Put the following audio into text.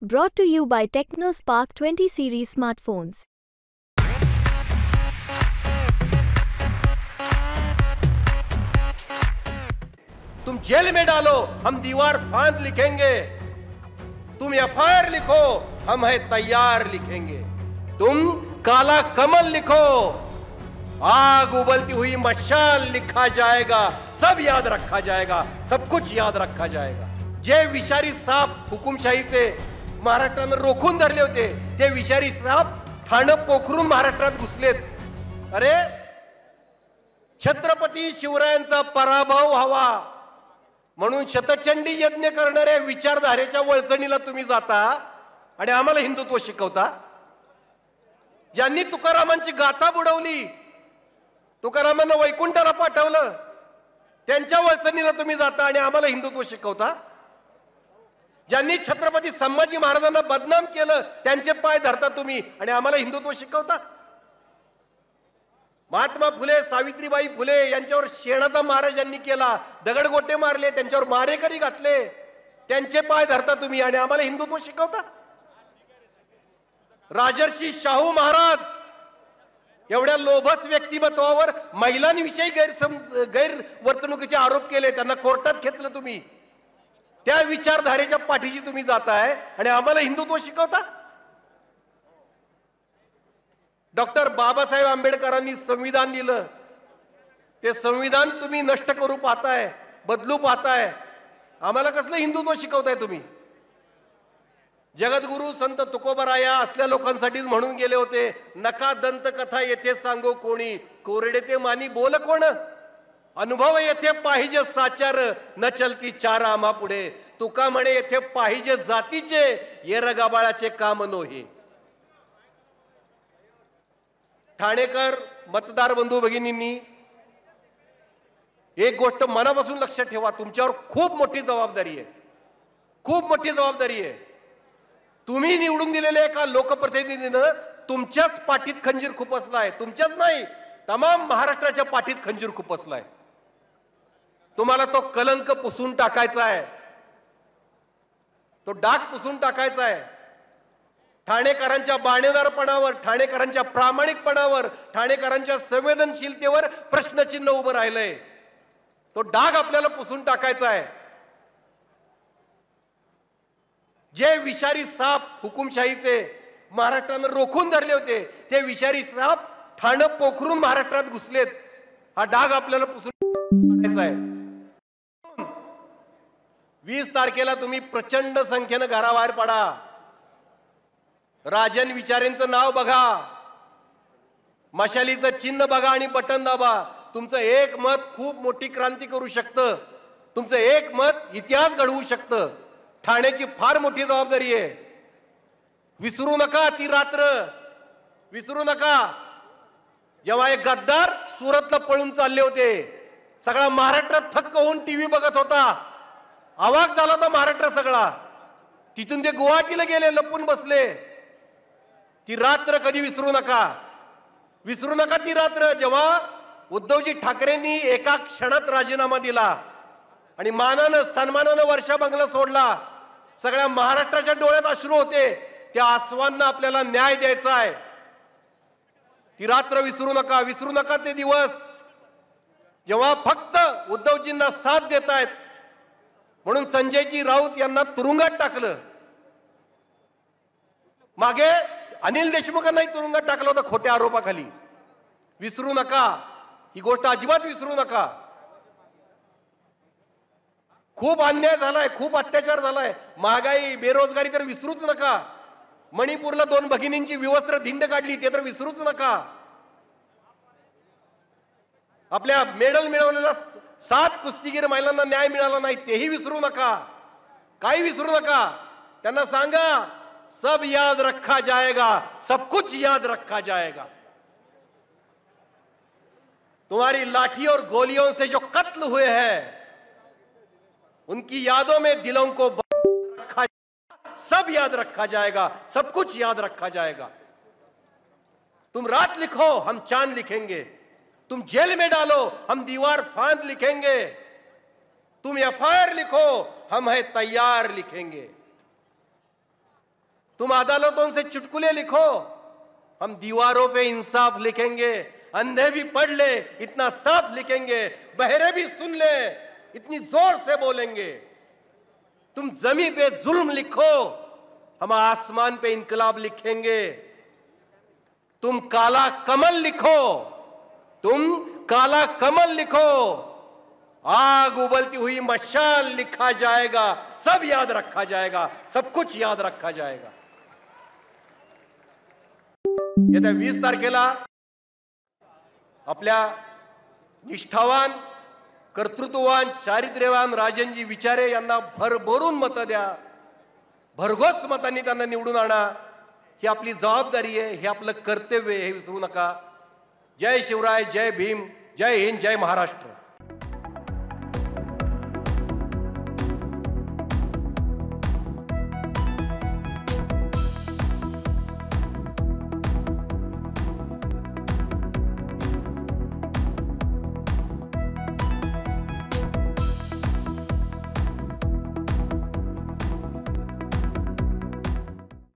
Brought to you by TechnoSpark 20 series smartphones. तुम gel में डालो हम दीवार फांद लिखेंगे, तुम एफआईआर लिखो हम है तैयार लिखेंगे, तुम काला कमल लिखो आग उबलती हुई मशाल लिखा जाएगा, सब याद रखा जाएगा, सब कुछ याद रखा जाएगा। जे विषारी साप हुकुमशाहीचे महाराष्ट्रानं रोखून धरले होते ते विषारी साप ठाणे पोखरून महाराष्ट्रात घुसलेत। अरे छत्रपती शिवरायांचा पराभव व्हावा म्हणून शतचंडी यज्ञ करणाऱ्या विचारधारेच्या वळचणीला तुम्ही जाता आणि आम्हाला हिंदुत्व शिकवता। ज्यांनी तुकारामांची गाथा बुडवली, तुकारामांना वैकुंठाला पाठवलं, त्यांच्या वळचणीला तुम्ही जाता आणि आम्हाला हिंदुत्व शिकवता। ज्यांनी छत्रपती संभाजी महाराजांना बदनाम केलं त्यांचे पाय धरता तुम्ही आणि आम्हाला हिंदुत्व शिकवता। महात्मा फुले, सावित्रीबाई फुले यांच्यावर शेणाचा मारा ज्यांनी केला, दगडगोटे मारले, त्यांच्यावर मारेकरी घातले, त्यांचे पाय धरता तुम्ही आणि आम्हाला हिंदुत्व शिकवता। राजर्षी शाहू महाराज एवढ्या लोभस व्यक्तिमत्वावर महिलांविषयी गैरवर्तणुकीचे आरोप केले, त्यांना कोर्टात खेचलं तुम्ही, त्या विचारधारेच्या पाठीशी तुम्ही जाताय आणि आम्हाला हिंदुत्व शिकवता। डॉक्टर बाबासाहेब आंबेडकरांनी संविधान दिलं, ते संविधान तुम्ही नष्ट करू पाहताय, बदलू पाहताय, आम्हाला कसलं हिंदुत्व शिकवताय तुम्ही। जगद्गुरु संत तुकोबराया असल्या लोकांसाठीच म्हणून गेले होते, नका दंत कथा येथे सांगो कोणी, कोरडे ते मानी बोल कोण, अनुभव येथे पाहिजे साचार, न चलती चार आम्हा पुढे, तुका म्हणे येथे पाहिजे जातीचे, येरगाबाळाचे काम नोहे। ठाणेकर मतदार बंधू भगिनींनी एक गोष्ट मनापासून लक्षात ठेवा, तुमच्यावर खूप मोठी जबाबदारी आहे, खूप मोठी जबाबदारी आहे। तुम्ही निवडून दिलेल्या एका लोकप्रतिनिधीनं तुमच्याच पाठीत खंजीर खुपसलाय, तुमच्याच नाही तमाम महाराष्ट्राच्या पाठीत खंजीर खुपसलाय। तुम्हाला तो कलंक पुसून टाकायचा आहे, तो डाग पुसून टाकायचा आहे। ठाणेकरांच्या बाणेदारपणावर, ठाणेकरांच्या प्रामाणिकपणावर, ठाणेकरांच्या संवेदनशीलतेवर प्रश्नचिन्ह उभं राहिलंय, तो डाग आपल्याला पुसून टाकायचा आहे। जे विषारी साप हुकुमशाहीचे महाराष्ट्रानं रोखून धरले होते ते विषारी साप ठाणे पोखरून महाराष्ट्रात घुसलेत, हा डाग आपल्याला पुसून टाकायचा आहे। 20 तारखेला तुम्ही प्रचंड संख्येने घराबाहेर पडा, राजन विचारेंचं नाव बघा, मशालीचं चिन्ह बघा आणि बटन दाबा। तुमचं एक मत खूप मोठी क्रांती करू शकतं, तुमचं एक मत इतिहास घडवू शकतं। ठाण्याची फार मोठी जबाबदारी आहे, विसरू नका ती रात्र, विसरू नका जेव्हा एक गद्दार सुरतला पळून चालले होते, सगळा महाराष्ट्र थक्क होऊन टीव्ही बघत होता, अवाक झाला होता महाराष्ट्र सगळा, तिथून ते गुवाहाटीला गेले, लपून बसले। ती रात्र कधी विसरू नका, विसरू नका ती रात्र जेव्हा उद्धवजी ठाकरेंनी एका क्षणात राजीनामा दिला आणि मानानं सन्मानानं वर्षा बंगला सोडला, सगळ्या महाराष्ट्राच्या डोळ्यात अश्रू होते, त्या आसवांना आपल्याला न्याय द्यायचा आहे। ती रात्र विसरू नका, विसरू नका ते दिवस जेव्हा फक्त उद्धवजींना साथ देतायत म्हणून संजयजी राऊत यांना तुरुंगात टाकलं, मागे अनिल देशमुखांनाही तुरुंगात टाकलं होतं खोट्या आरोपाखाली। विसरू नका, ही गोष्ट अजिबात विसरू नका। खूप अन्याय झालाय, खूप अत्याचार झालाय, महागाई, बेरोजगारी तर विसरूच नका। मणिपूरला 2 भगिनींची विवस्त्र धिंड काढली, ते तर विसरूच नका। आपल्या मेडल मिळवलेल्या 7 कुस्तीगीर महिलांना न्याय मिळाला नाही, तेही विसरू नका, काही विसरू नका। त्यांना सांगा सब याद रखा जाएगा, सब कुछ याद रखा जाएगा। तुम्हारी लाठी और गोलियों से जो कत्ल हुए हैं उनकी यादों में दिलों को रखा, सब याद रखा जाएगा, सब कुछ याद रखा जाएगा। तुम रात लिखो हम चांद लिखेंगे, तुम जेल में डालो हम दीवार फांद लिखेंगे, तुम एफआईआर लिखो हम है तैयार लिखेंगे। तुम अदालतों से चुटकुले लिखो, हम दीवारों पे इंसाफ लिखेंगे। अंधे भी पढ़ ले इतना साफ लिखेंगे, बहरे भी सुन ले इतनी जोर से बोलेंगे। तुम जमी पे जुल्म लिखो, हम आसमान पे इनकलाब लिखेंगे। तुम काला कमल लिखो, तुम काला कमल लिखो, आग उबलती हुई मशाल लिखा जाएगा। सब याद रखा जाएगा, सब कुछ याद रखा जाएगा। येत्या 20 तारखेला आपल्या निष्ठावान, कर्तृत्ववान, चारित्र्यवान राजनजी विचारे यांना भरभरून मतं द्या, भरघोस मतांनी त्यांना निवडून आणा। ही आपली जबाबदारी आहे, हे आपलं कर्तव्य आहे, हे विसरू नका। जय शिवराय, जय भीम, जय हिंद, जय महाराष्ट्र।